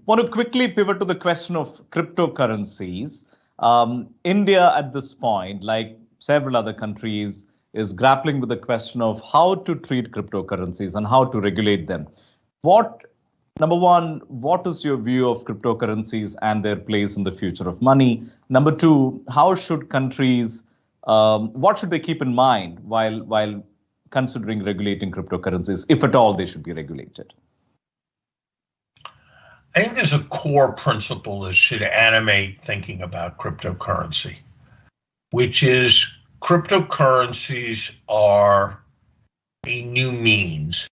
Want to quickly pivot to the question of cryptocurrencies. India at this point, like several other countries, is grappling with the question of how to treat cryptocurrencies and how to regulate them. Number one, what is your view of cryptocurrencies and their place in the future of money? Number two, how should countries, what should they keep in mind while considering regulating cryptocurrencies, if at all they should be regulated? I think there's a core principle that should animate thinking about cryptocurrency, which is cryptocurrencies are a new means.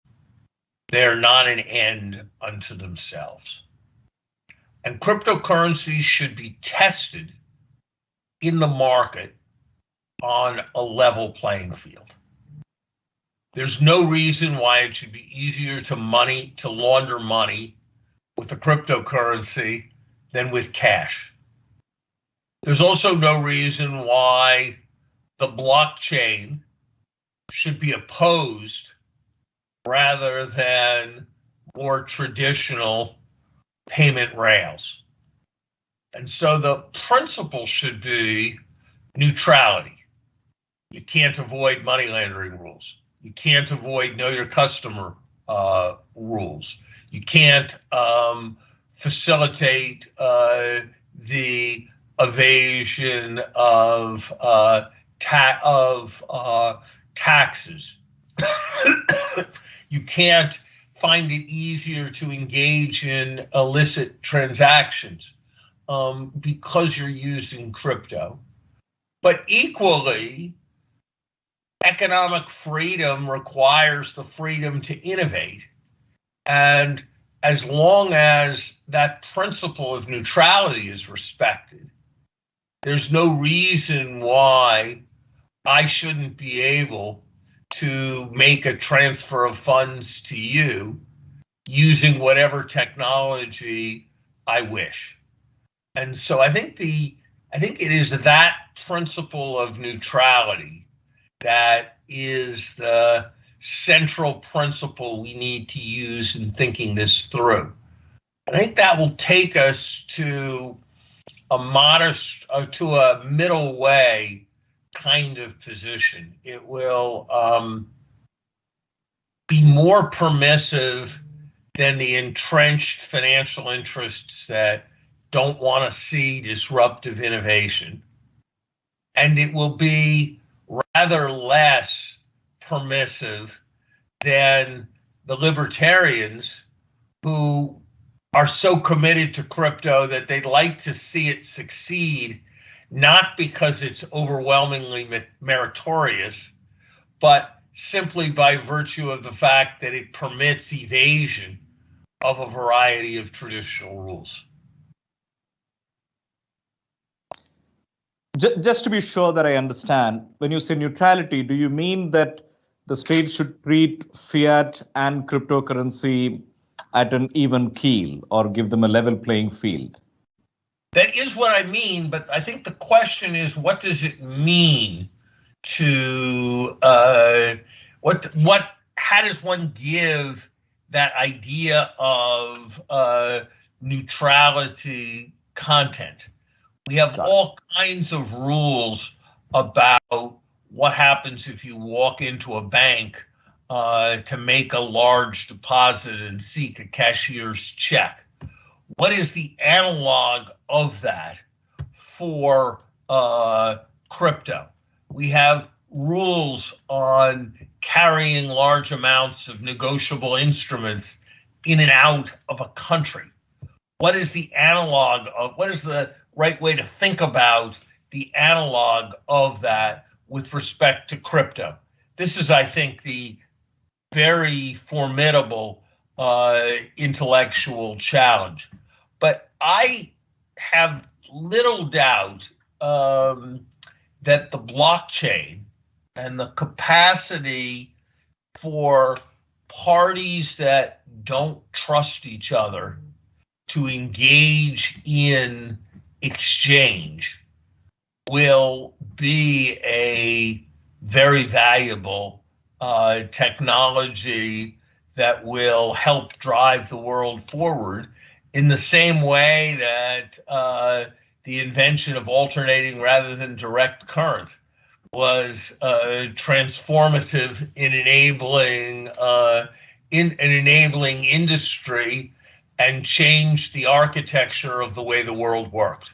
They're not an end unto themselves. And cryptocurrencies should be tested in the market on a level playing field. There's no reason why it should be easier to launder money with a cryptocurrency than with cash. There's also no reason why the blockchain should be opposed rather than more traditional payment rails. And so the principle should be neutrality. You can't avoid money laundering rules. You can't avoid know your customer rules. You can't facilitate the evasion of taxes. You can't find it easier to engage in illicit transactions because you're using crypto. But equally, economic freedom requires the freedom to innovate. And as long as that principle of neutrality is respected, there's no reason why I shouldn't be able to make a transfer of funds to you using whatever technology I wish. And so I think it is that principle of neutrality that is the central principle we need to use in thinking this through. I think that will take us to a middle way kind of position. It will be more permissive than the entrenched financial interests that don't want to see disruptive innovation. And it will be rather less permissive than the libertarians who are so committed to crypto that they'd like to see it succeed, not because it's overwhelmingly meritorious, but simply by virtue of the fact that it permits evasion of a variety of traditional rules. Just to be sure that I understand, when you say neutrality, do you mean that the state should treat fiat and cryptocurrency at an even keel or give them a level playing field? That is what I mean, but I think the question is, what does it mean to how does one give that idea of neutrality content? We have all kinds of rules about what happens if you walk into a bank to make a large deposit and seek a cashier's check. What is the analog of that for crypto? We have rules on carrying large amounts of negotiable instruments in and out of a country. What is the analog of, what is the right way to think about the analog of that with respect to crypto? This is, I think, the very formidable intellectual challenge. But I have little doubt that the blockchain and the capacity for parties that don't trust each other to engage in exchange will be a very valuable technology that will help drive the world forward. in the same way that the invention of alternating rather than direct current was transformative in enabling industry and changed the architecture of the way the world worked.